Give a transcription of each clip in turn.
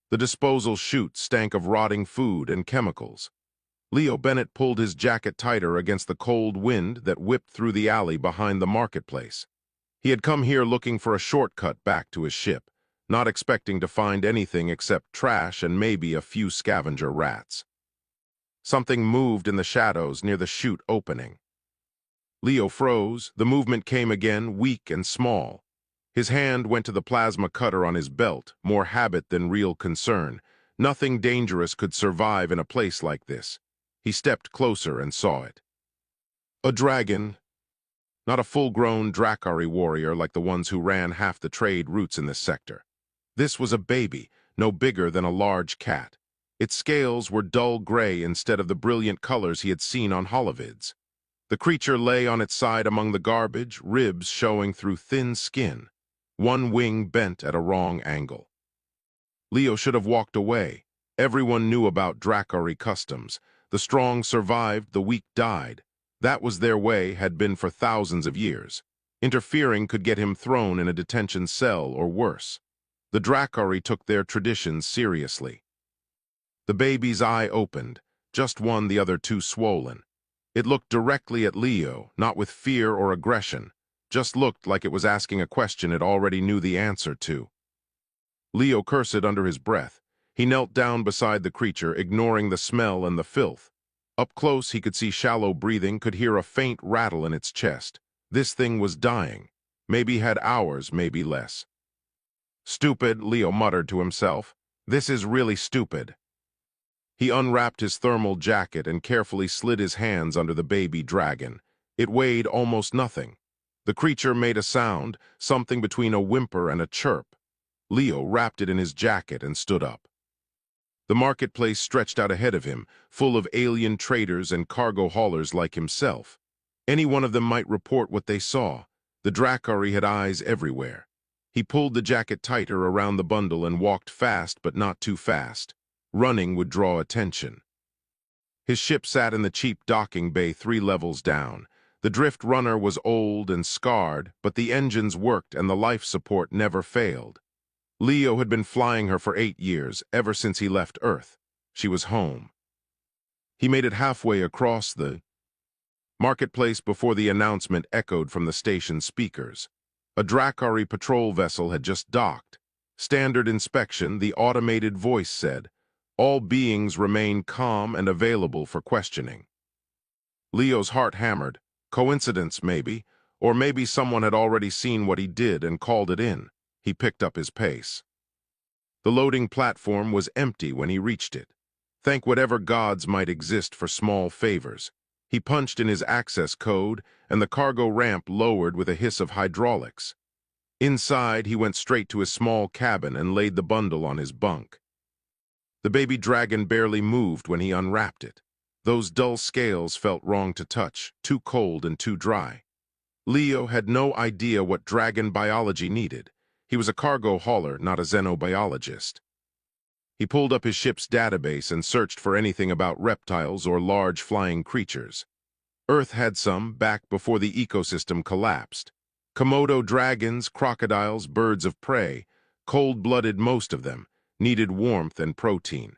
The disposal chute stank of rotting food and chemicals. Leo Bennett pulled his jacket tighter against the cold wind that whipped through the alley behind the marketplace. He had come here looking for a shortcut back to his ship, not expecting to find anything except trash and maybe a few scavenger rats. Something moved in the shadows near the chute opening. Leo froze. The movement came again, weak and small. His hand went to the plasma cutter on his belt, more habit than real concern. Nothing dangerous could survive in a place like this. He stepped closer and saw it. A dragon. Not a full-grown Drakari warrior like the ones who ran half the trade routes in this sector. This was a baby, no bigger than a large cat. Its scales were dull gray instead of the brilliant colors he had seen on holovids. The creature lay on its side among the garbage, ribs showing through thin skin. One wing bent at a wrong angle. Leo should have walked away. Everyone knew about Drakari customs. The strong survived, the weak died. That was their way, had been for thousands of years. Interfering could get him thrown in a detention cell or worse. The Drakari took their traditions seriously. The baby's eye opened, just one, the other two swollen. It looked directly at Leo, not with fear or aggression, just looked like it was asking a question it already knew the answer to. Leo cursed under his breath. He knelt down beside the creature, ignoring the smell and the filth. Up close, he could see shallow breathing, could hear a faint rattle in its chest. This thing was dying. Maybe had hours, maybe less. Stupid, Leo muttered to himself. This is really stupid. He unwrapped his thermal jacket and carefully slid his hands under the baby dragon. It weighed almost nothing. The creature made a sound, something between a whimper and a chirp. Leo wrapped it in his jacket and stood up. The marketplace stretched out ahead of him, full of alien traders and cargo haulers like himself. Any one of them might report what they saw. The Drakari had eyes everywhere. He pulled the jacket tighter around the bundle and walked fast, but not too fast. Running would draw attention. His ship sat in the cheap docking bay 3 levels down. The drift runner was old and scarred, but the engines worked and the life support never failed. Leo had been flying her for 8 years, ever since he left Earth. She was home. He made it halfway across the marketplace before the announcement echoed from the station speakers. A Drakari patrol vessel had just docked. Standard inspection, the automated voice said. All beings remain calm and available for questioning. Leo's heart hammered. Coincidence, maybe, or maybe someone had already seen what he did and called it in. He picked up his pace. The loading platform was empty when he reached it. Thank whatever gods might exist for small favors. He punched in his access code, and the cargo ramp lowered with a hiss of hydraulics. Inside, he went straight to his small cabin and laid the bundle on his bunk. The baby dragon barely moved when he unwrapped it. Those dull scales felt wrong to touch, too cold and too dry. Leo had no idea what dragon biology needed. He was a cargo hauler, not a xenobiologist. He pulled up his ship's database and searched for anything about reptiles or large flying creatures. Earth had some back before the ecosystem collapsed. Komodo dragons, crocodiles, birds of prey, cold-blooded most of them, needed warmth and protein.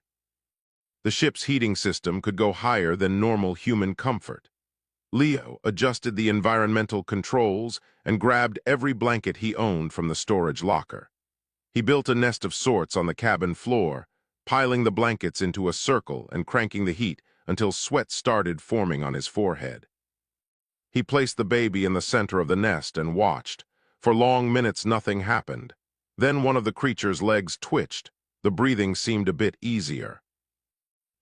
The ship's heating system could go higher than normal human comfort. Leo adjusted the environmental controls and grabbed every blanket he owned from the storage locker. He built a nest of sorts on the cabin floor, piling the blankets into a circle and cranking the heat until sweat started forming on his forehead. He placed the baby in the center of the nest and watched. For long minutes nothing happened. Then one of the creature's legs twitched. The breathing seemed a bit easier.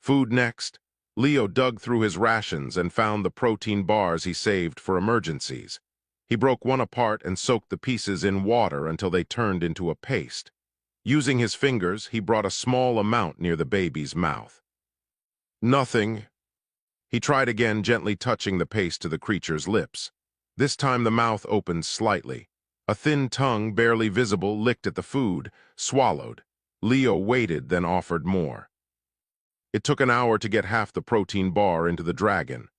Food next. Leo dug through his rations and found the protein bars he saved for emergencies. He broke one apart and soaked the pieces in water until they turned into a paste. Using his fingers, he brought a small amount near the baby's mouth. Nothing. He tried again, gently touching the paste to the creature's lips. This time the mouth opened slightly. A thin tongue, barely visible, licked at the food, swallowed. Leo waited, then offered more. It took an hour to get half the protein bar into the dragon.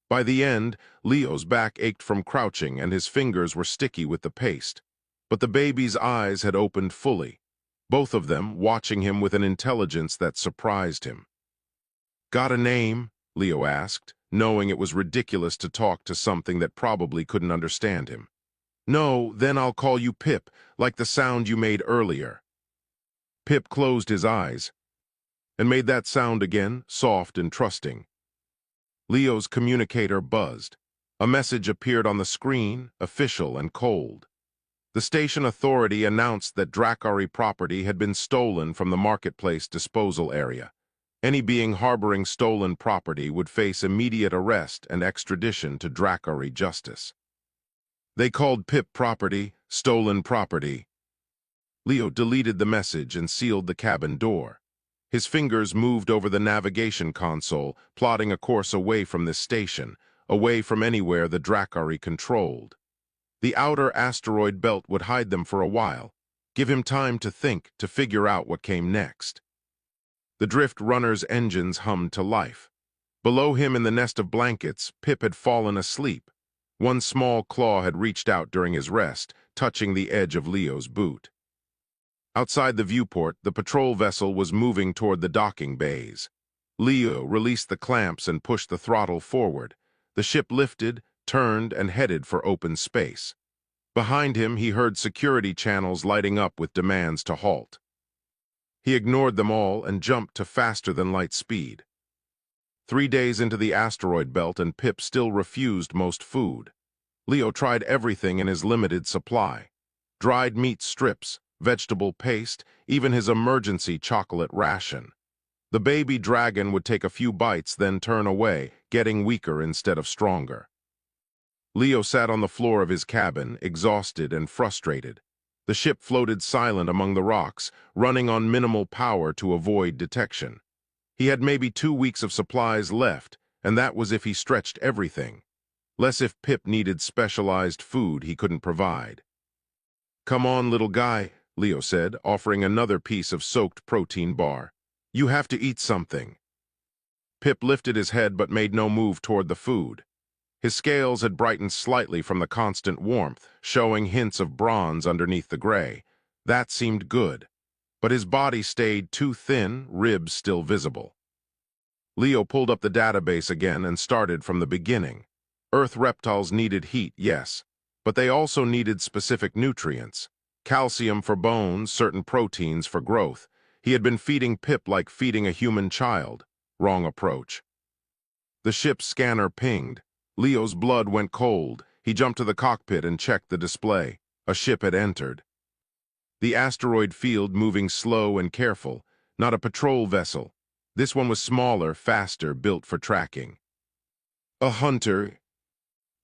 By the end, Leo's back ached from crouching and his fingers were sticky with the paste. But the baby's eyes had opened fully. both of them watching him with an intelligence that surprised him. "Got a name?" Leo asked, knowing it was ridiculous to talk to something that probably couldn't understand him. "No, then I'll call you Pip, like the sound you made earlier." Pip closed his eyes and made that sound again, soft and trusting. Leo's communicator buzzed. A message appeared on the screen, official and cold. The station authority announced that Drakari property had been stolen from the marketplace disposal area. Any being harboring stolen property would face immediate arrest and extradition to Drakari justice. They called Pip property, stolen property. Leo deleted the message and sealed the cabin door. His fingers moved over the navigation console, plotting a course away from this station, away from anywhere the Drakari controlled. The outer asteroid belt would hide them for a while, give him time to think, to figure out what came next. The Drift Runner's engines hummed to life. Below him in the nest of blankets, Pip had fallen asleep. One small claw had reached out during his rest, touching the edge of Leo's boot. Outside the viewport, the patrol vessel was moving toward the docking bays. Leo released the clamps and pushed the throttle forward. The ship lifted, turned, and headed for open space. Behind him, he heard security channels lighting up with demands to halt. He ignored them all and jumped to faster-than-light speed. 3 days into the asteroid belt and Pip still refused most food. Leo tried everything in his limited supply. Dried meat strips, vegetable paste, even his emergency chocolate ration. The baby dragon would take a few bites, then turn away, getting weaker instead of stronger. Leo sat on the floor of his cabin, exhausted and frustrated. The ship floated silent among the rocks, running on minimal power to avoid detection. He had maybe 2 weeks of supplies left, and that was if he stretched everything. Less if Pip needed specialized food he couldn't provide. "Come on, little guy," Leo said, offering another piece of soaked protein bar. "You have to eat something." Pip lifted his head but made no move toward the food. His scales had brightened slightly from the constant warmth, showing hints of bronze underneath the gray. That seemed good. But his body stayed too thin, ribs still visible. Leo pulled up the database again and started from the beginning. Earth reptiles needed heat, yes, but they also needed specific nutrients. Calcium for bones, certain proteins for growth. He had been feeding Pip like feeding a human child. Wrong approach. The ship's scanner pinged. Leo's blood went cold. He jumped to the cockpit and checked the display. A ship had entered. The asteroid field moving slow and careful, not a patrol vessel. This one was smaller, faster, built for tracking. A hunter.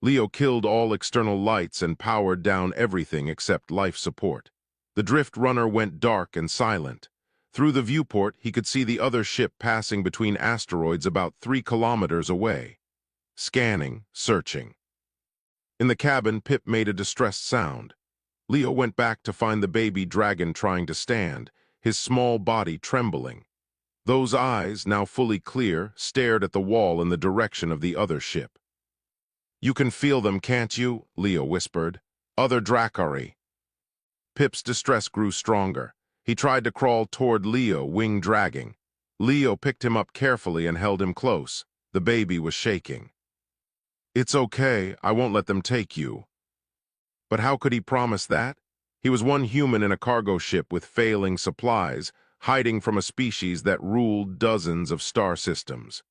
Leo killed all external lights and powered down everything except life support. The Drift Runner went dark and silent. Through the viewport, he could see the other ship passing between asteroids about 3 kilometers away. Scanning, searching. In the cabin, Pip made a distressed sound. Leo went back to find the baby dragon trying to stand, his small body trembling. Those eyes, now fully clear, stared at the wall in the direction of the other ship. "You can feel them, can't you?" Leo whispered. "Other Drakari." Pip's distress grew stronger. He tried to crawl toward Leo, wing dragging. Leo picked him up carefully and held him close. The baby was shaking. "It's okay, I won't let them take you." But how could he promise that? He was one human in a cargo ship with failing supplies, hiding from a species that ruled dozens of star systems.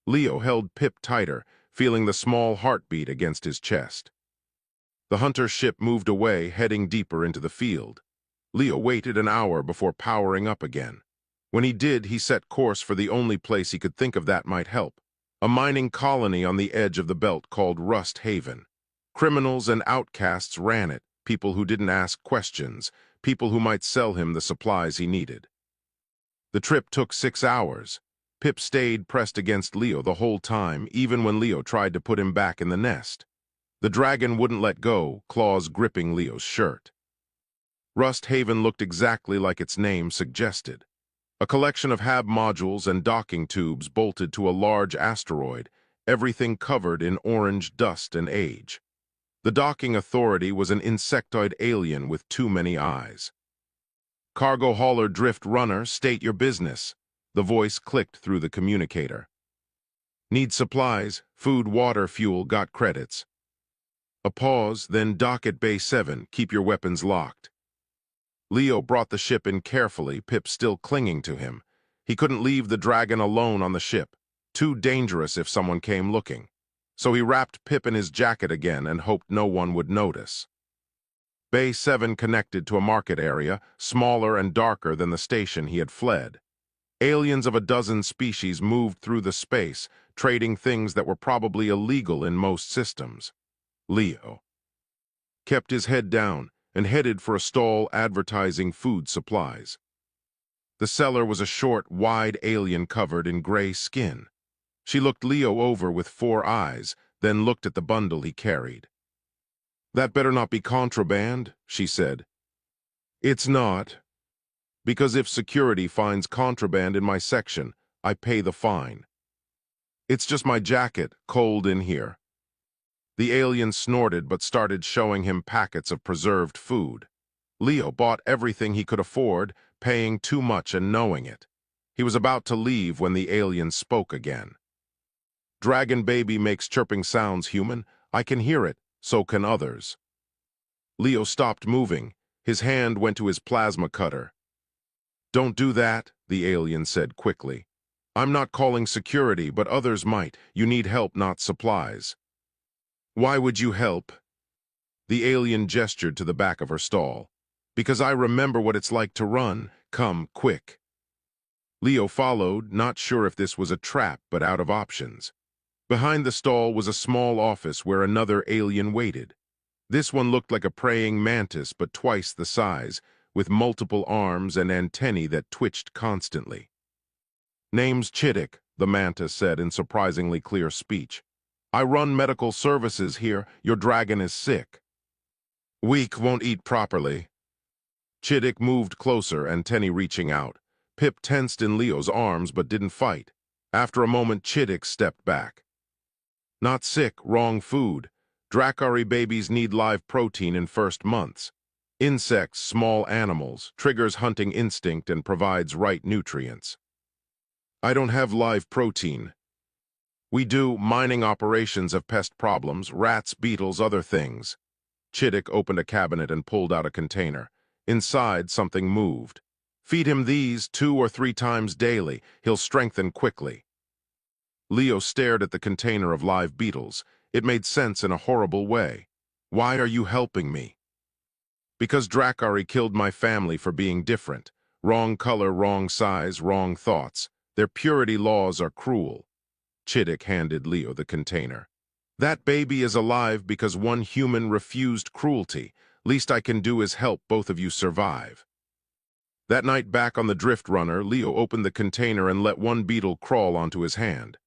Leo held Pip tighter, feeling the small heartbeat against his chest. The hunter's ship moved away, heading deeper into the field. Leo waited an hour before powering up again. When he did, he set course for the only place he could think of that might help. A mining colony on the edge of the belt called Rust Haven. Criminals and outcasts ran it, people who didn't ask questions, people who might sell him the supplies he needed. The trip took 6 hours. Pip stayed pressed against Leo the whole time, even when Leo tried to put him back in the nest. The dragon wouldn't let go, claws gripping Leo's shirt. Rust Haven looked exactly like its name suggested. A collection of HAB modules and docking tubes bolted to a large asteroid, everything covered in orange dust and age. The docking authority was an insectoid alien with too many eyes. Cargo hauler drift runner, state your business. The voice clicked through the communicator. Need supplies, food, water, fuel, got credits. A pause, then dock at Bay 7, keep your weapons locked. Leo brought the ship in carefully, Pip still clinging to him. He couldn't leave the dragon alone on the ship. Too dangerous if someone came looking. So he wrapped Pip in his jacket again and hoped no one would notice. Bay 7 connected to a market area, smaller and darker than the station he had fled. Aliens of a dozen species moved through the space, trading things that were probably illegal in most systems. Leo kept his head down and headed for a stall advertising food supplies. The seller was a short, wide alien covered in gray skin. She looked Leo over with 4 eyes, then looked at the bundle he carried. That better not be contraband, she said. It's not. Because if security finds contraband in my section, I pay the fine. It's just my jacket, cold in here. The alien snorted but started showing him packets of preserved food. Leo bought everything he could afford, paying too much and knowing it. He was about to leave when the alien spoke again. Dragon baby makes chirping sounds, human. I can hear it, so can others. Leo stopped moving. His hand went to his plasma cutter. Don't do that, the alien said quickly. I'm not calling security, but others might. You need help, not supplies. Why would you help? The alien gestured to the back of her stall. Because I remember what it's like to run. Come, quick. Leo followed, not sure if this was a trap, but out of options. Behind the stall was a small office where another alien waited. This one looked like a praying mantis, but twice the size, with multiple arms and antennae that twitched constantly. Name's Chittick, the mantis said in surprisingly clear speech. I run medical services here. Your dragon is sick. Weak, won't eat properly. Chittick moved closer, antennae reaching out. Pip tensed in Leo's arms but didn't fight. After a moment, Chittick stepped back. Not sick, wrong food. Dracari babies need live protein in first months. Insects, small animals, triggers hunting instinct and provides right nutrients. I don't have live protein. We do mining operations of pest problems, rats, beetles, other things. Chittick opened a cabinet and pulled out a container. Inside, something moved. Feed him these 2 or 3 times daily. He'll strengthen quickly. Leo stared at the container of live beetles. It made sense in a horrible way. Why are you helping me? Because Dracari killed my family for being different. Wrong color, wrong size, wrong thoughts. Their purity laws are cruel. Chittick handed Leo the container. That baby is alive because one human refused cruelty. Least I can do is help both of you survive. That night back on the drift runner, Leo opened the container and let one beetle crawl onto his hand.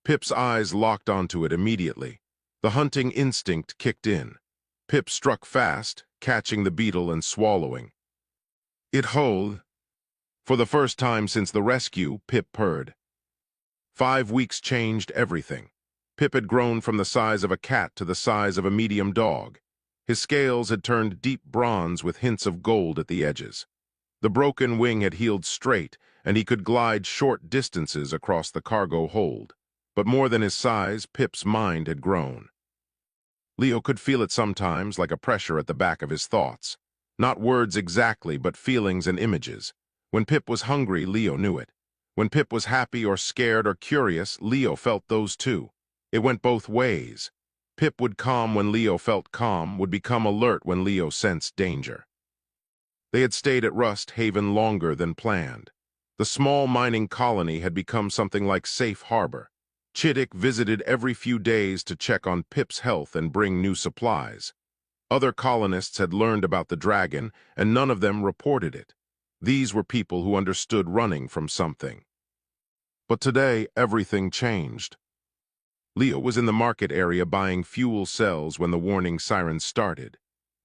Pip's eyes locked onto it immediately. The hunting instinct kicked in. Pip struck fast, catching the beetle and swallowing. It whole. For the first time since the rescue, Pip purred. 5 weeks changed everything. Pip had grown from the size of a cat to the size of a medium dog. His scales had turned deep bronze with hints of gold at the edges. The broken wing had healed straight, and he could glide short distances across the cargo hold. But more than his size, Pip's mind had grown. Leo could feel it sometimes, like a pressure at the back of his thoughts. Not words exactly, but feelings and images. When Pip was hungry, Leo knew it. When Pip was happy or scared or curious, Leo felt those too. It went both ways. Pip would calm when Leo felt calm, would become alert when Leo sensed danger. They had stayed at Rust Haven longer than planned. The small mining colony had become something like safe harbor. Chittick visited every few days to check on Pip's health and bring new supplies. Other colonists had learned about the dragon, and none of them reported it. These were people who understood running from something. But today, everything changed. Leo was in the market area buying fuel cells when the warning sirens started.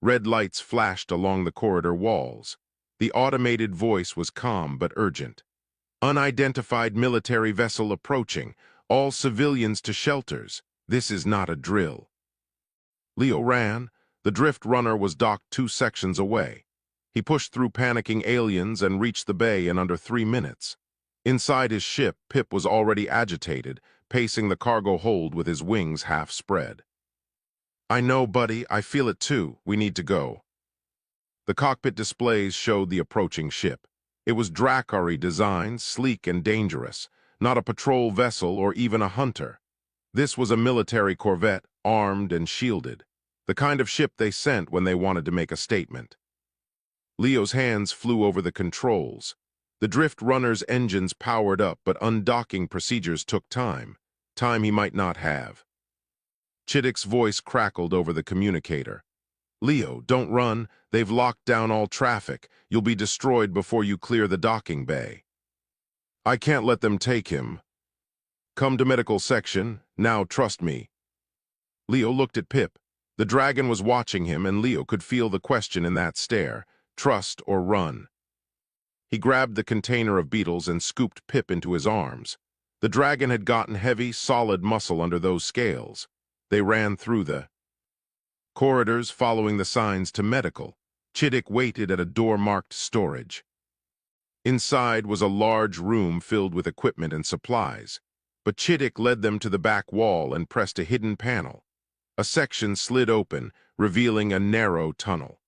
Red lights flashed along the corridor walls. The automated voice was calm but urgent. Unidentified military vessel approaching. All civilians to shelters. This is not a drill. Leo ran. The drift runner was docked 2 sections away. He pushed through panicking aliens and reached the bay in under 3 minutes. Inside his ship, Pip was already agitated, pacing the cargo hold with his wings half spread. "I know, buddy, I feel it too. We need to go." The cockpit displays showed the approaching ship. It was Dracari design, sleek and dangerous, not a patrol vessel or even a hunter. This was a military corvette, armed and shielded, the kind of ship they sent when they wanted to make a statement. Leo's hands flew over the controls. The Drift Runner's engines powered up, but undocking procedures took time he might not have. Chittick's voice crackled over the communicator. "Leo, don't run. They've locked down all traffic. You'll be destroyed before you clear the docking bay." "I can't let them take him. Come to medical section. Now trust me." Leo looked at Pip. The dragon was watching him, and Leo could feel the question in that stare. Trust or run? He grabbed the container of beetles and scooped Pip into his arms. The dragon had gotten heavy, solid muscle under those scales. They ran through the corridors, following the signs to medical. Chittick waited at a door marked storage. Inside was a large room filled with equipment and supplies, but Chittick led them to the back wall and pressed a hidden panel. A section slid open, revealing a narrow tunnel.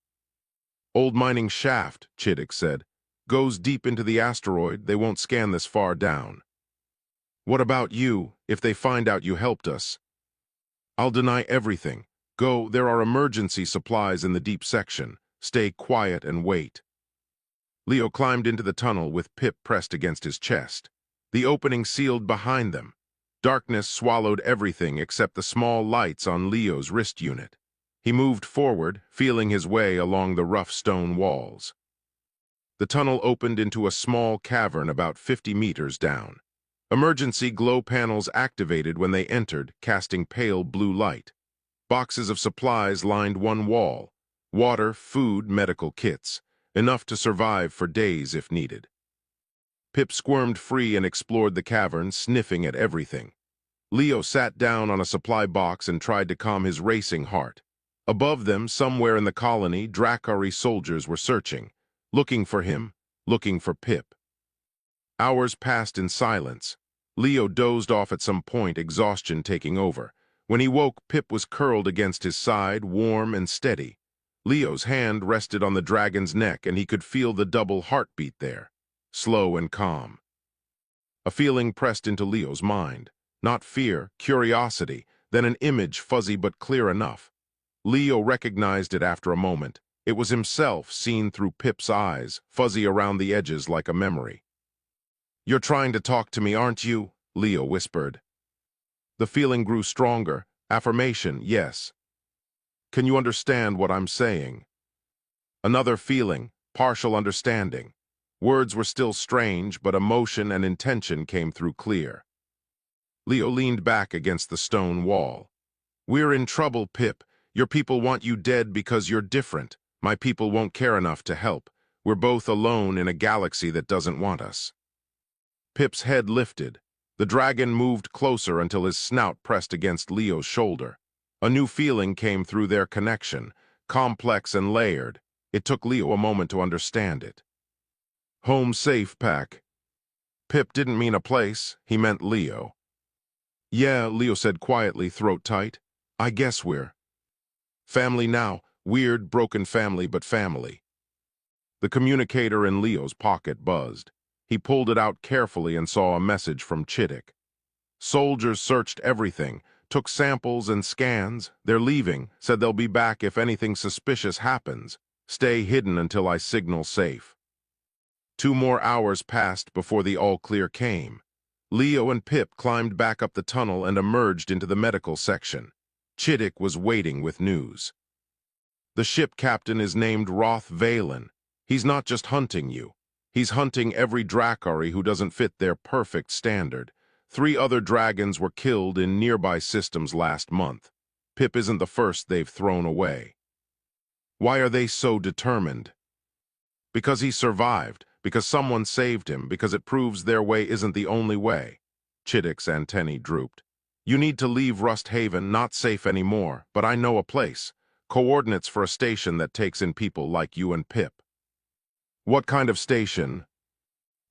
"Old mining shaft," Chittick said. "Goes deep into the asteroid. They won't scan this far down." "What about you, if they find out you helped us?" "I'll deny everything. Go, there are emergency supplies in the deep section. Stay quiet and wait." Leo climbed into the tunnel with Pip pressed against his chest. The opening sealed behind them. Darkness swallowed everything except the small lights on Leo's wrist unit. He moved forward, feeling his way along the rough stone walls. The tunnel opened into a small cavern about 50 meters down. Emergency glow panels activated when they entered, casting pale blue light. Boxes of supplies lined one wall. Water, food, medical kits. Enough to survive for days if needed. Pip squirmed free and explored the cavern, sniffing at everything. Leo sat down on a supply box and tried to calm his racing heart. Above them, somewhere in the colony, Dracari soldiers were searching, looking for him, looking for Pip. Hours passed in silence. Leo dozed off at some point, exhaustion taking over. When he woke, Pip was curled against his side, warm and steady. Leo's hand rested on the dragon's neck, and he could feel the double heartbeat there, slow and calm. A feeling pressed into Leo's mind. Not fear, curiosity, then an image fuzzy but clear enough. Leo recognized it after a moment. It was himself, seen through Pip's eyes, fuzzy around the edges like a memory. "You're trying to talk to me, aren't you?" Leo whispered. The feeling grew stronger. Affirmation, yes. "Can you understand what I'm saying?" Another feeling, partial understanding. Words were still strange, but emotion and intention came through clear. Leo leaned back against the stone wall. "We're in trouble, Pip. Your people want you dead because you're different. My people won't care enough to help. We're both alone in a galaxy that doesn't want us." Pip's head lifted. The dragon moved closer until his snout pressed against Leo's shoulder. A new feeling came through their connection, complex and layered. It took Leo a moment to understand it. "Home safe, Pack." Pip didn't mean a place, he meant Leo. "Yeah," Leo said quietly, throat tight. "I guess we're family now. Weird, broken family, but family." The communicator in Leo's pocket buzzed. He pulled it out carefully and saw a message from Chittick. "Soldiers searched everything, took samples and scans. They're leaving, said they'll be back if anything suspicious happens. Stay hidden until I signal safe." 2 more hours passed before the all-clear came. Leo and Pip climbed back up the tunnel and emerged into the medical section. Chittick was waiting with news. "The ship captain is named Roth Valen. He's not just hunting you. He's hunting every Dracari who doesn't fit their perfect standard. 3 other dragons were killed in nearby systems last month. Pip isn't the first they've thrown away." "Why are they so determined?" "Because he survived, because someone saved him, because it proves their way isn't the only way." Chittick's antennae drooped. "You need to leave Rust Haven, not safe anymore, but I know a place. Coordinates for a station that takes in people like you and Pip." What kind of station?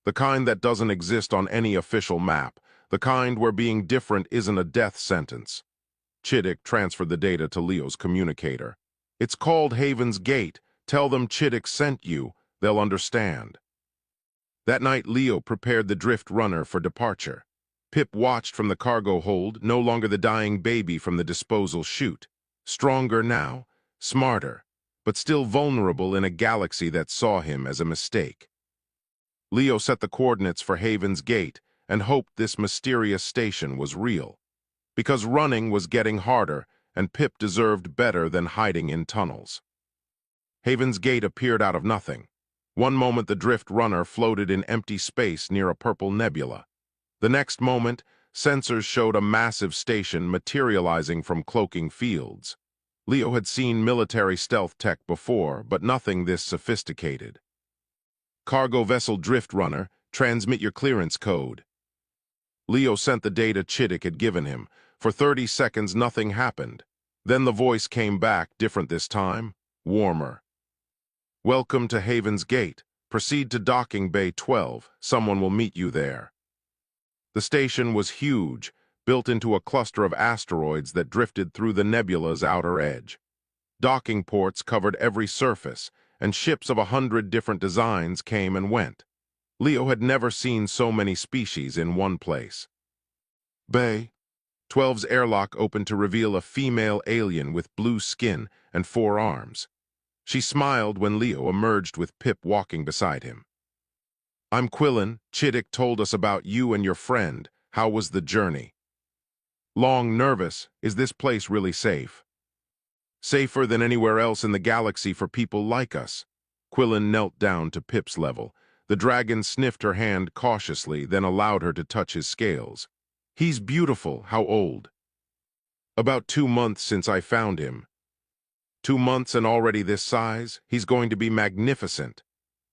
The kind that doesn't exist on any official map. The kind where being different isn't a death sentence. Chittick transferred the data to Leo's communicator. It's called Haven's Gate. Tell them Chittick sent you. They'll understand. That night, Leo prepared the drift runner for departure. Pip watched from the cargo hold, no longer the dying baby from the disposal chute. Stronger now, smarter, but still vulnerable in a galaxy that saw him as a mistake. Leo set the coordinates for Haven's Gate and hoped this mysterious station was real. Because running was getting harder, and Pip deserved better than hiding in tunnels. Haven's Gate appeared out of nothing. One moment the drift runner floated in empty space near a purple nebula. The next moment, sensors showed a massive station materializing from cloaking fields. Leo had seen military stealth tech before, but nothing this sophisticated. Cargo vessel drift runner, transmit your clearance code. Leo sent the data Chittick had given him. For 30 seconds, nothing happened. Then the voice came back, different this time, warmer. Welcome to Haven's Gate. Proceed to Docking Bay 12. Someone will meet you there. The station was huge, built into a cluster of asteroids that drifted through the nebula's outer edge. Docking ports covered every surface, and ships of 100 different designs came and went. Leo had never seen so many species in one place. Bay 12's airlock opened to reveal a female alien with blue skin and 4 arms. She smiled when Leo emerged with Pip walking beside him. I'm Quillen. Chittick told us about you and your friend. How was the journey? Long, nervous. Is this place really safe? Safer than anywhere else in the galaxy for people like us. Quillen knelt down to Pip's level. The dragon sniffed her hand cautiously, then allowed her to touch his scales. He's beautiful. How old? About 2 months since I found him. 2 months and already this size? He's going to be magnificent.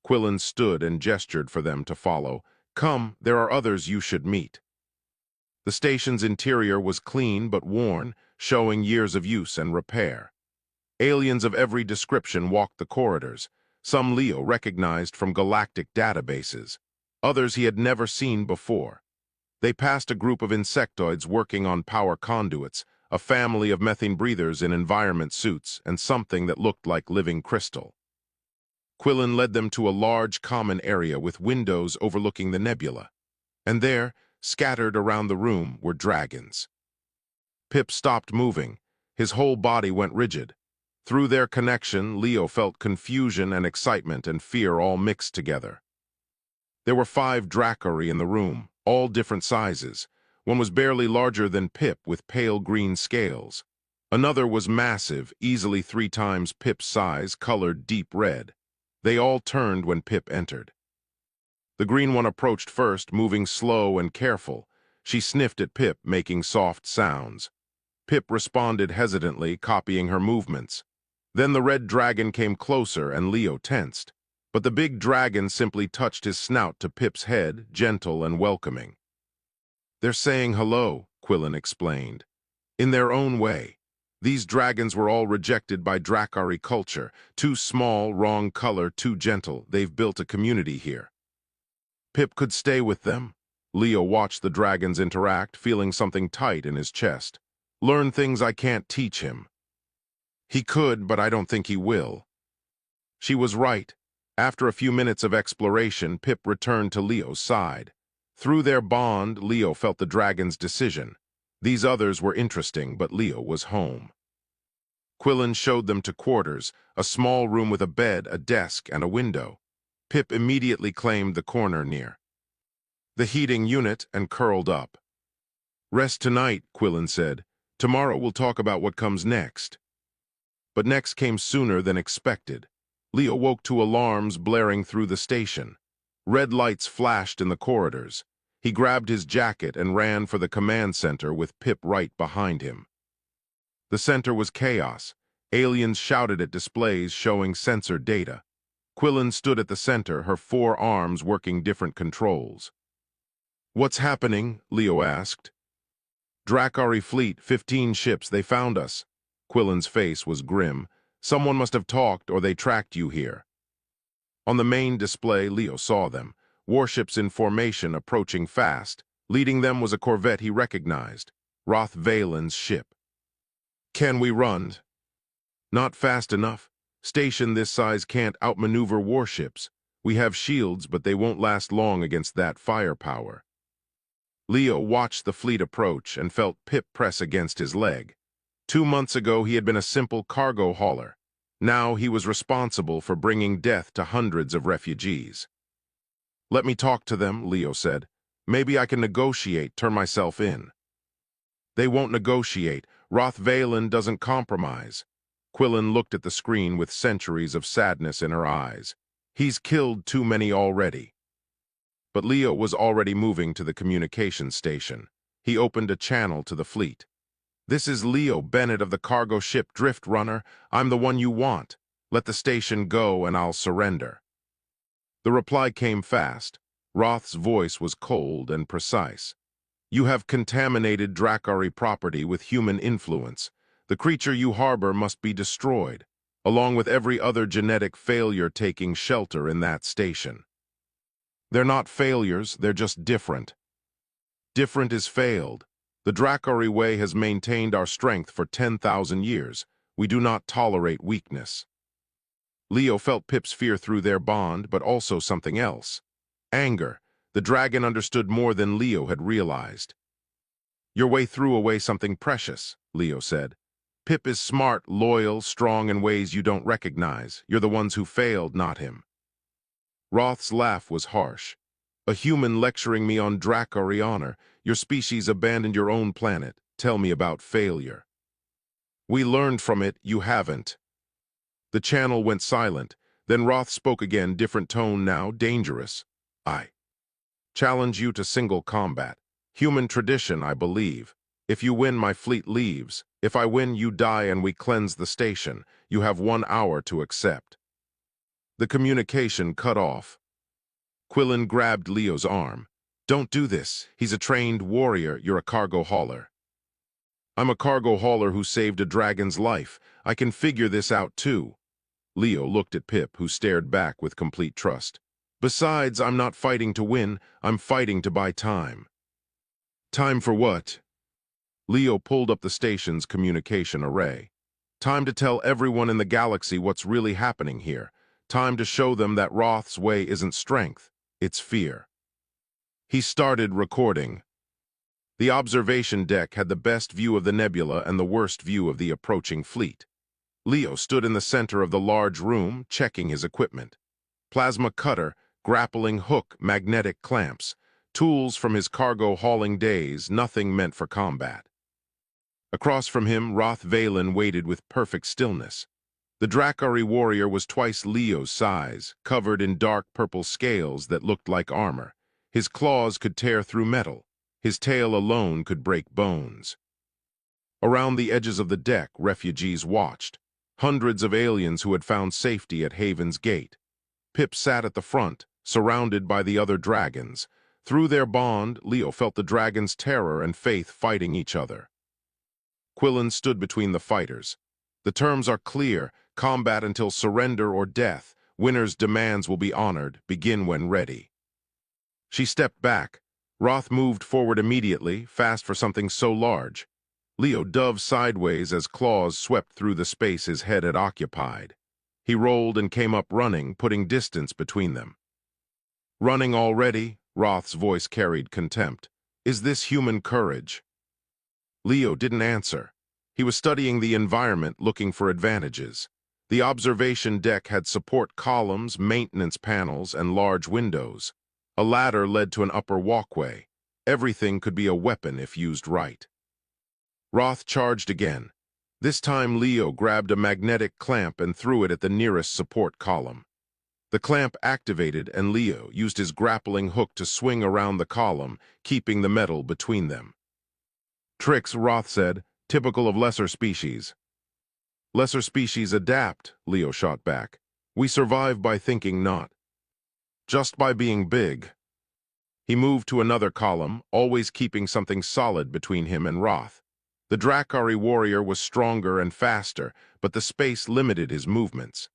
Quillen stood and gestured for them to follow. Come, there are others you should meet. The station's interior was clean but worn, showing years of use and repair. Aliens of every description walked the corridors. Some Leo recognized from galactic databases. Others he had never seen before. They passed a group of insectoids working on power conduits, a family of methane breathers in environment suits, and something that looked like living crystal. Quillen led them to a large common area with windows overlooking the nebula. And there, scattered around the room, were dragons. Pip stopped moving. His whole body went rigid. Through their connection, Leo felt confusion and excitement and fear all mixed together. There were 5 Dracari in the room, all different sizes. One was barely larger than Pip with pale green scales. Another was massive, easily 3 times Pip's size, colored deep red. They all turned when Pip entered. The green one approached first, moving slow and careful. She sniffed at Pip, making soft sounds. Pip responded hesitantly, copying her movements. Then the red dragon came closer and Leo tensed. But the big dragon simply touched his snout to Pip's head, gentle and welcoming. They're saying hello, Quillen explained. In their own way. These dragons were all rejected by Dracari culture. Too small, wrong color, too gentle. They've built a community here. Pip could stay with them. Leo watched the dragons interact, feeling something tight in his chest. Learn things I can't teach him. He could, but I don't think he will. She was right. After a few minutes of exploration, Pip returned to Leo's side. Through their bond, Leo felt the dragon's decision. These others were interesting, but Leo was home. Quillen showed them to quarters, a small room with a bed, a desk, and a window. Pip immediately claimed the corner near the heating unit and curled up. Rest tonight, Quillen said. Tomorrow we'll talk about what comes next. But next came sooner than expected. Leo woke to alarms blaring through the station. Red lights flashed in the corridors. He grabbed his jacket and ran for the command center with Pip right behind him. The center was chaos. Aliens shouted at displays showing sensor data. Quillen stood at the center, her 4 arms working different controls. What's happening? Leo asked. Dracari fleet, 15 ships, they found us. Quillen's face was grim. Someone must have talked or they tracked you here. On the main display, Leo saw them, warships in formation approaching fast. Leading them was a corvette he recognized, Roth Valen's ship. Can we run? Not fast enough. Station this size can't outmaneuver warships. We have shields, but they won't last long against that firepower. Leo watched the fleet approach and felt Pip press against his leg. 2 months ago, he had been a simple cargo hauler. Now he was responsible for bringing death to hundreds of refugees. Let me talk to them, Leo said. Maybe I can negotiate, turn myself in. They won't negotiate. Roth Valen doesn't compromise. Quillen looked at the screen with centuries of sadness in her eyes. He's killed too many already. But Leo was already moving to the communications station. He opened a channel to the fleet. This is Leo Bennett of the cargo ship Drift Runner. I'm the one you want. Let the station go and I'll surrender. The reply came fast. Roth's voice was cold and precise. You have contaminated Drakari property with human influence. The creature you harbor must be destroyed, along with every other genetic failure taking shelter in that station. They're not failures, they're just different. Different is failed. The Drakari way has maintained our strength for 10,000 years. We do not tolerate weakness. Leo felt Pip's fear through their bond, but also something else. Anger. The dragon understood more than Leo had realized. Your way threw away something precious, Leo said. Pip is smart, loyal, strong in ways you don't recognize. You're the ones who failed, not him. Roth's laugh was harsh. A human lecturing me on Drakari honor. Your species abandoned your own planet. Tell me about failure. We learned from it, you haven't. The channel went silent. Then Roth spoke again, different tone now, dangerous. I challenge you to single combat. Human tradition, I believe. If you win, my fleet leaves. If I win, you die and we cleanse the station. You have 1 hour to accept. The communication cut off. Quillen grabbed Leo's arm. Don't do this. He's a trained warrior. You're a cargo hauler. I'm a cargo hauler who saved a dragon's life. I can figure this out too. Leo looked at Pip, who stared back with complete trust. Besides, I'm not fighting to win. I'm fighting to buy time. Time for what? Leo pulled up the station's communication array. Time to tell everyone in the galaxy what's really happening here. Time to show them that Roth's way isn't strength, it's fear. He started recording. The observation deck had the best view of the nebula and the worst view of the approaching fleet. Leo stood in the center of the large room, checking his equipment. Plasma cutter, grappling hook, magnetic clamps, tools from his cargo hauling days, nothing meant for combat. Across from him, Roth Valen waited with perfect stillness. The Drakari warrior was twice Leo's size, covered in dark purple scales that looked like armor. His claws could tear through metal. His tail alone could break bones. Around the edges of the deck, refugees watched. Hundreds of aliens who had found safety at Haven's Gate. Pip sat at the front, surrounded by the other dragons. Through their bond, Leo felt the dragons' terror and faith fighting each other. Quillen stood between the fighters. The terms are clear: combat until surrender or death. Winner's demands will be honored. Begin when ready. She stepped back. Roth moved forward immediately, fast for something so large. Leo dove sideways as claws swept through the space his head had occupied. He rolled and came up running, putting distance between them. Running already? Roth's voice carried contempt. Is this human courage? Leo didn't answer. He was studying the environment, looking for advantages. The observation deck had support columns, maintenance panels, and large windows. A ladder led to an upper walkway. Everything could be a weapon if used right. Roth charged again. This time Leo grabbed a magnetic clamp and threw it at the nearest support column. The clamp activated, and Leo used his grappling hook to swing around the column, keeping the metal between them. Tricks, Roth said, typical of lesser species. Lesser species adapt, Leo shot back. We survive by thinking, not just by being big. He moved to another column, always keeping something solid between him and Roth. The Drakari warrior was stronger and faster, but the space limited his movements.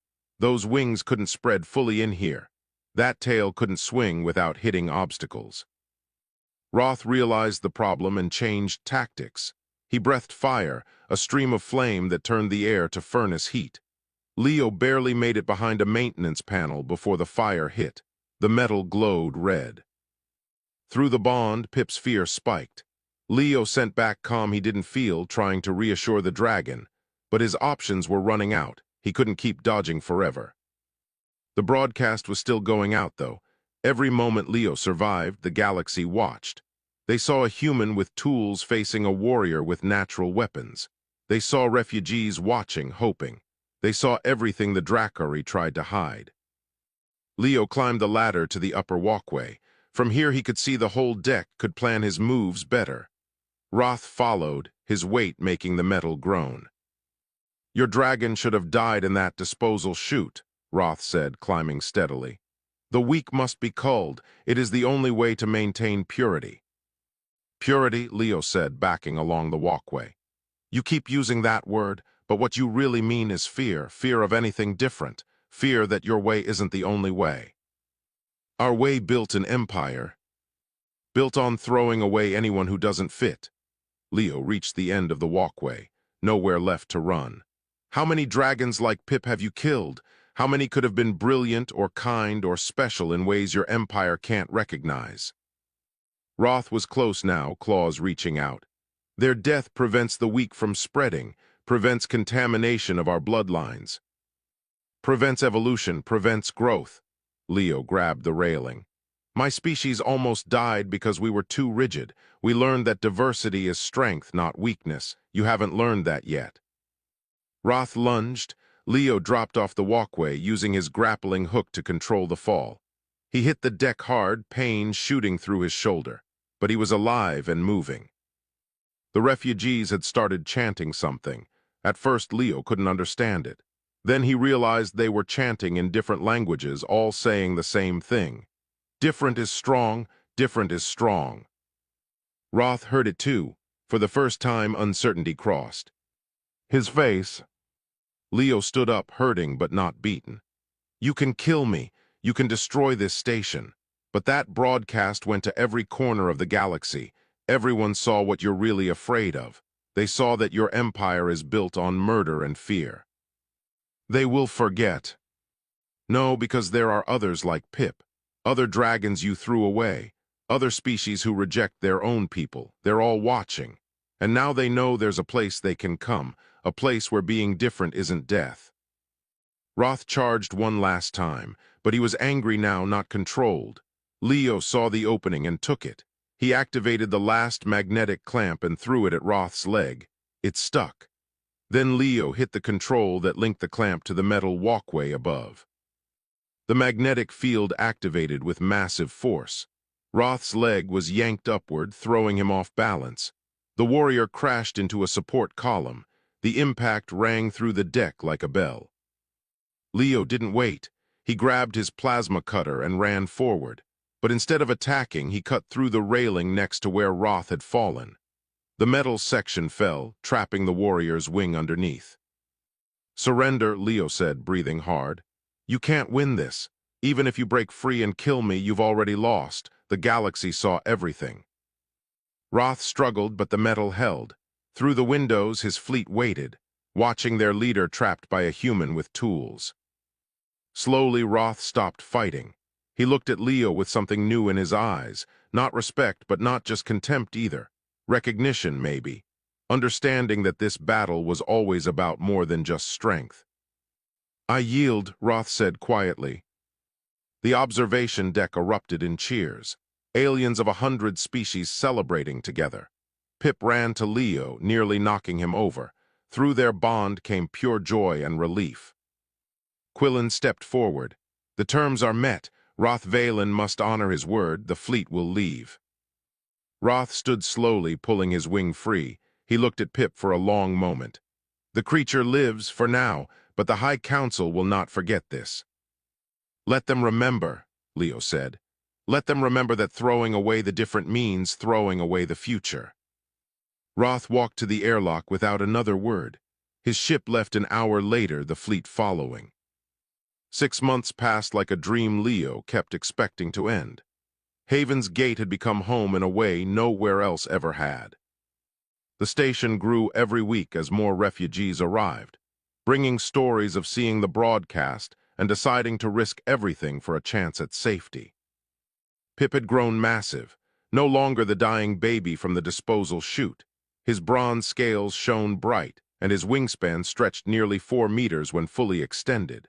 Those wings couldn't spread fully in here. That tail couldn't swing without hitting obstacles. Roth realized the problem and changed tactics. He breathed fire, a stream of flame that turned the air to furnace heat. Leo barely made it behind a maintenance panel before the fire hit. The metal glowed red. Through the bond, Pip's fear spiked. Leo sent back calm he didn't feel, trying to reassure the dragon, but his options were running out. He couldn't keep dodging forever. The broadcast was still going out, though. Every moment Leo survived, the galaxy watched. They saw a human with tools facing a warrior with natural weapons. They saw refugees watching, hoping. They saw everything the Dracari tried to hide. Leo climbed the ladder to the upper walkway. From here he could see the whole deck, could plan his moves better. Roth followed, his weight making the metal groan. "Your dragon should have died in that disposal chute," Roth said, climbing steadily. "The weak must be culled. It is the only way to maintain purity." "Purity," Leo said, backing along the walkway. "You keep using that word, but what you really mean is fear, fear of anything different, fear that your way isn't the only way. Our way built an empire, built on throwing away anyone who doesn't fit." Leo reached the end of the walkway, nowhere left to run. "How many dragons like Pip have you killed? How many could have been brilliant or kind or special in ways your empire can't recognize?" Roth was close now, claws reaching out. "Their death prevents the weak from spreading, prevents contamination of our bloodlines. Prevents evolution, prevents growth." Leo grabbed the railing. "My species almost died because we were too rigid. We learned that diversity is strength, not weakness. You haven't learned that yet." Roth lunged. Leo dropped off the walkway, using his grappling hook to control the fall. He hit the deck hard, pain shooting through his shoulder. But he was alive and moving. The refugees had started chanting something. At first, Leo couldn't understand it. Then he realized they were chanting in different languages, all saying the same thing. "Different is strong, different is strong." Roth heard it too. For the first time, uncertainty crossed his face. Leo stood up, hurting but not beaten. "You can kill me. You can destroy this station." But that broadcast went to every corner of the galaxy. Everyone saw what you're really afraid of. They saw that your empire is built on murder and fear. "They will forget." "No, because there are others like Pip. Other dragons you threw away. Other species who reject their own people. They're all watching. And now they know there's a place they can come, a place where being different isn't death." Roth charged one last time, but he was angry now, not controlled. Leo saw the opening and took it. He activated the last magnetic clamp and threw it at Roth's leg. It stuck. Then Leo hit the control that linked the clamp to the metal walkway above. The magnetic field activated with massive force. Roth's leg was yanked upward, throwing him off balance. The warrior crashed into a support column. The impact rang through the deck like a bell. Leo didn't wait. He grabbed his plasma cutter and ran forward. But instead of attacking, he cut through the railing next to where Roth had fallen. The metal section fell, trapping the warrior's wing underneath. "Surrender," Leo said, breathing hard. "You can't win this. Even if you break free and kill me, you've already lost. The galaxy saw everything." Roth struggled, but the metal held. Through the windows, his fleet waited, watching their leader trapped by a human with tools. Slowly, Roth stopped fighting. He looked at Leo with something new in his eyes. Not respect, but not just contempt either. Recognition, maybe. Understanding that this battle was always about more than just strength. "I yield," Roth said quietly. The observation deck erupted in cheers. Aliens of 100 species celebrating together. Pip ran to Leo, nearly knocking him over. Through their bond came pure joy and relief. Quillen stepped forward. "The terms are met. Roth Valen must honor his word. The fleet will leave." Roth stood slowly, pulling his wing free. He looked at Pip for a long moment. "The creature lives, for now, but the High Council will not forget this." "Let them remember," Leo said. "Let them remember that throwing away the different means throwing away the future." Roth walked to the airlock without another word. His ship left an hour later, the fleet following. 6 months passed like a dream Leo kept expecting to end. Haven's Gate had become home in a way nowhere else ever had. The station grew every week as more refugees arrived, bringing stories of seeing the broadcast and deciding to risk everything for a chance at safety. Pip had grown massive, no longer the dying baby from the disposal chute. His bronze scales shone bright, and his wingspan stretched nearly 4 meters when fully extended.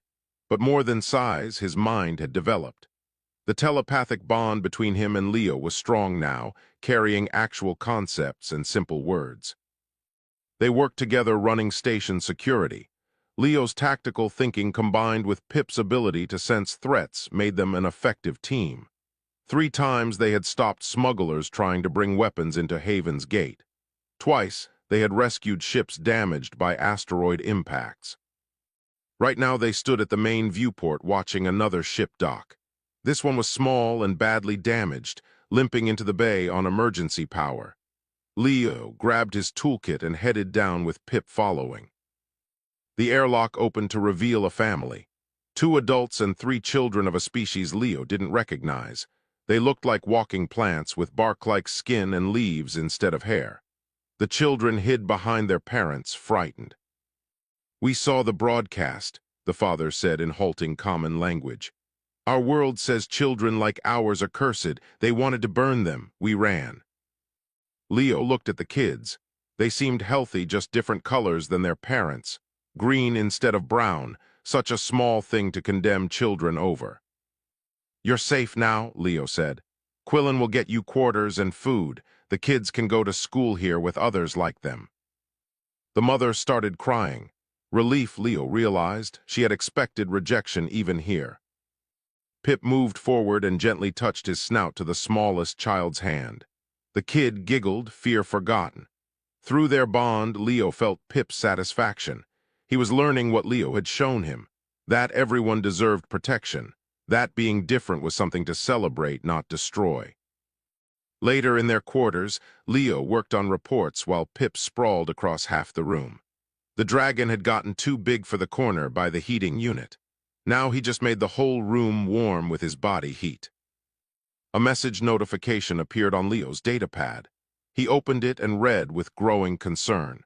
But more than size, his mind had developed. The telepathic bond between him and Leo was strong now, carrying actual concepts and simple words. They worked together running station security. Leo's tactical thinking combined with Pip's ability to sense threats made them an effective team. 3 times they had stopped smugglers trying to bring weapons into Haven's Gate. Twice, they had rescued ships damaged by asteroid impacts. Right now they stood at the main viewport watching another ship dock. This one was small and badly damaged, limping into the bay on emergency power. Leo grabbed his toolkit and headed down with Pip following. The airlock opened to reveal a family. 2 adults and 3 children of a species Leo didn't recognize. They looked like walking plants with bark-like skin and leaves instead of hair. The children hid behind their parents, frightened. "We saw the broadcast," the father said in halting common language. "Our world says children like ours are cursed. They wanted to burn them. We ran." Leo looked at the kids. They seemed healthy, just different colors than their parents. Green instead of brown, such a small thing to condemn children over. "You're safe now," Leo said. "Quillen will get you quarters and food. The kids can go to school here with others like them." The mother started crying. Relief, Leo realized. She had expected rejection even here. Pip moved forward and gently touched his snout to the smallest child's hand. The kid giggled, fear forgotten. Through their bond, Leo felt Pip's satisfaction. He was learning what Leo had shown him, that everyone deserved protection, that being different was something to celebrate, not destroy. Later in their quarters, Leo worked on reports while Pip sprawled across half the room. The dragon had gotten too big for the corner by the heating unit. Now he just made the whole room warm with his body heat. A message notification appeared on Leo's datapad. He opened it and read with growing concern.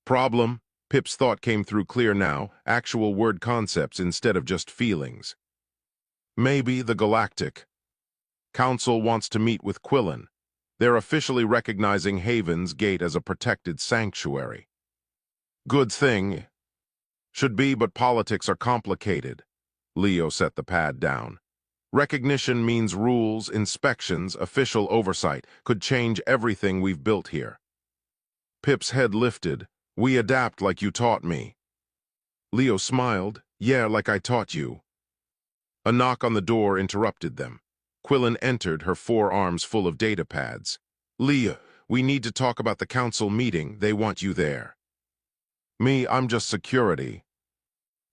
"Problem?" Pip's thought came through clear now, actual word concepts instead of just feelings. "Maybe the Galactic Council wants to meet with Quillen. They're officially recognizing Haven's Gate as a protected sanctuary. Good thing. Should be, but politics are complicated." Leo set the pad down. "Recognition means rules, inspections, official oversight. Could change everything we've built here." Pip's head lifted. "We adapt like you taught me." Leo smiled. "Yeah, like I taught you." A knock on the door interrupted them. Quillen entered, her forearms full of datapads. "Leo, we need to talk about the council meeting. They want you there." "Me, I'm just security."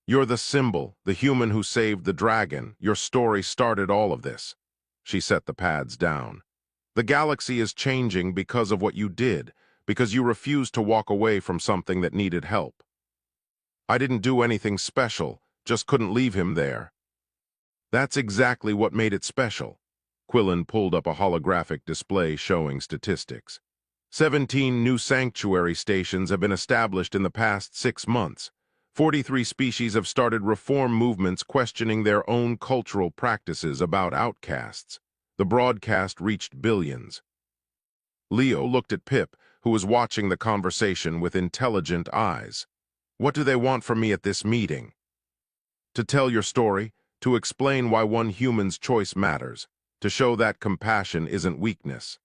"You're the symbol, the human who saved the dragon. Your story started all of this." She set the pads down. "The galaxy is changing because of what you did, because you refused to walk away from something that needed help." "I didn't do anything special, just couldn't leave him there." "That's exactly what made it special." Quillen pulled up a holographic display showing statistics. 17 new sanctuary stations have been established in the past 6 months. 43 species have started reform movements questioning their own cultural practices about outcasts. The broadcast reached billions. Leo looked at Pip, who was watching the conversation with intelligent eyes. "What do they want from me at this meeting?" "To tell your story, to explain why one human's choice matters, to show that compassion isn't weakness."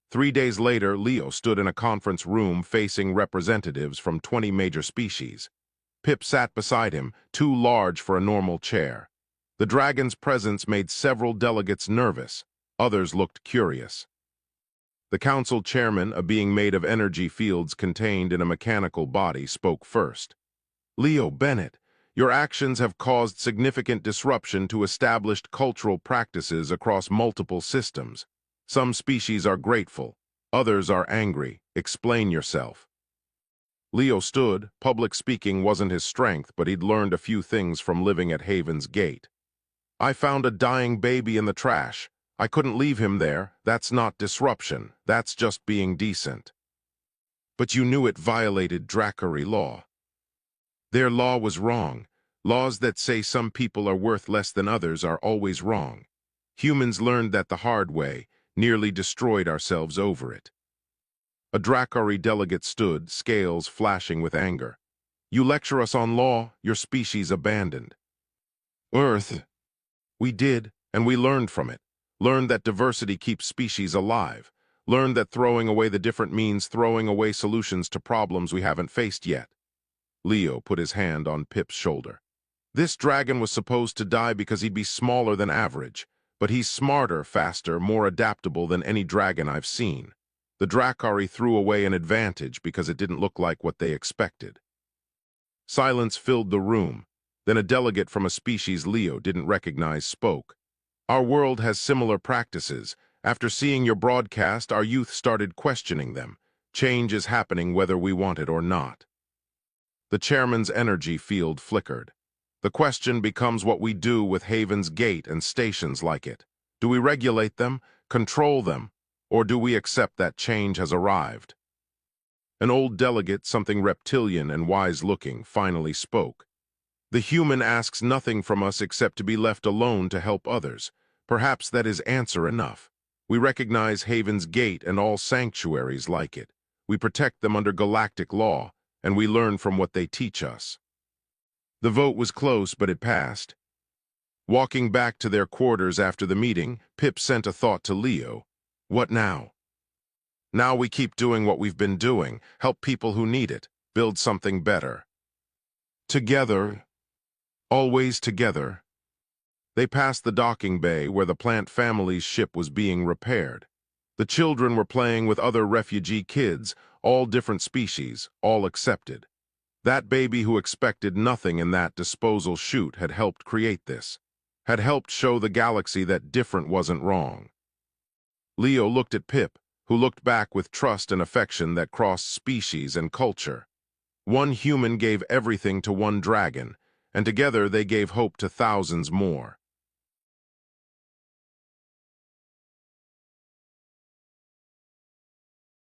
3 days later, Leo stood in a conference room facing representatives from 20 major species. Pip sat beside him, too large for a normal chair. The dragon's presence made several delegates nervous. Others looked curious. The council chairman, a being made of energy fields contained in a mechanical body, spoke first. "Leo Bennett, your actions have caused significant disruption to established cultural practices across multiple systems. Some species are grateful, others are angry. Explain yourself." Leo stood. Public speaking wasn't his strength, but he'd learned a few things from living at Haven's Gate. I found a dying baby in the trash. I couldn't leave him there. That's not disruption. That's just being decent. But you knew it violated Dracari law. Their law was wrong. Laws that say some people are worth less than others are always wrong. Humans learned that the hard way, nearly destroyed ourselves over it. A Dracari delegate stood, scales flashing with anger. You lecture us on law, your species abandoned. Earth. We did, and we learned from it. Learned that diversity keeps species alive. Learned that throwing away the different means throwing away solutions to problems we haven't faced yet. Leo put his hand on Pip's shoulder. This dragon was supposed to die because he'd be smaller than average, but he's smarter, faster, more adaptable than any dragon I've seen. The Dracari threw away an advantage because it didn't look like what they expected. Silence filled the room. Then a delegate from a species Leo didn't recognize spoke. Our world has similar practices. After seeing your broadcast, our youth started questioning them. Change is happening whether we want it or not. The chairman's energy field flickered. The question becomes what we do with Haven's Gate and stations like it. Do we regulate them, control them, or do we accept that change has arrived? An old delegate, something reptilian and wise-looking, finally spoke. The human asks nothing from us except to be left alone to help others. Perhaps that is answer enough. We recognize Haven's Gate and all sanctuaries like it. We protect them under galactic law, and we learn from what they teach us. The vote was close, but it passed. Walking back to their quarters after the meeting, Pip sent a thought to Leo. What now? Now we keep doing what we've been doing, help people who need it, build something better. Together, always together. They passed the docking bay where the plant family's ship was being repaired. The children were playing with other refugee kids, all different species, all accepted. That baby who expected nothing in that disposal chute had helped create this, had helped show the galaxy that different wasn't wrong. Leo looked at Pip, who looked back with trust and affection that crossed species and culture. One human gave everything to one dragon, and together they gave hope to thousands more.